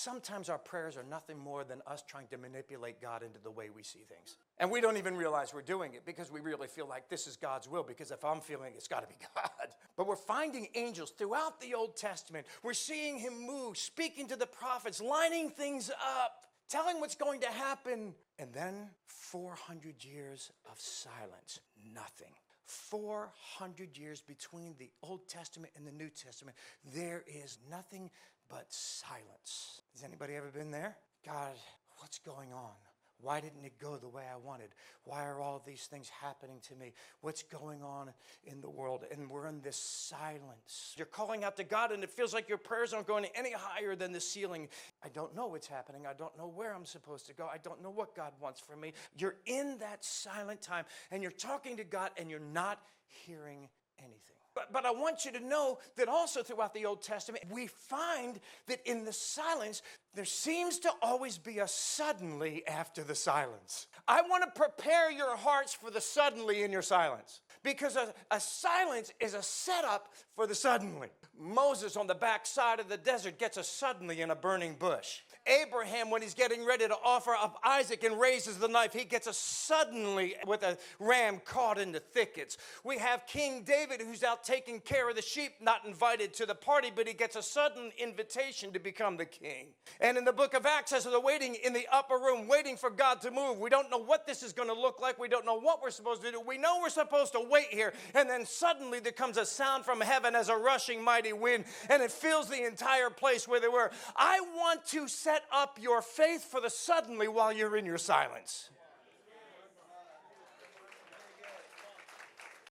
sometimes our prayers are nothing more than us trying to manipulate God into the way we see things. And we don't even realize we're doing it because we really feel like this is God's will, because if I'm feeling it, it's got to be God. But we're finding angels throughout the Old Testament. We're seeing him move, speaking to the prophets, lining things up, telling what's going to happen. And then 400 years of silence, nothing. 400 years between the Old Testament and the New Testament. There is nothing but silence. Has anybody ever been there? God, what's going on? Why didn't it go the way I wanted? Why are all these things happening to me? What's going on in the world? And we're in this silence. You're calling out to God, and it feels like your prayers aren't going any higher than the ceiling. I don't know what's happening. I don't know where I'm supposed to go. I don't know what God wants from me. You're in that silent time, and you're talking to God, and you're not hearing anything. But I want you to know that also throughout the Old Testament, we find that in the silence, there seems to always be a suddenly after the silence. I want to prepare your hearts for the suddenly in your silence, because a silence is a setup for the suddenly. Moses on the backside of the desert gets a suddenly in a burning bush. Abraham, when he's getting ready to offer up Isaac and raises the knife, he gets a suddenly with a ram caught in the thickets. We have King David, who's out taking care of the sheep, not invited to the party, but he gets a sudden invitation to become the king. And in the book of Acts, as they're waiting in the upper room, waiting for God to move, we don't know what this is going to look like. We don't know what we're supposed to do. We know we're supposed to wait here. And then suddenly there comes a sound from heaven as a rushing mighty wind, and it fills the entire place where they were. I want to set up your faith for the suddenly while you're in your silence.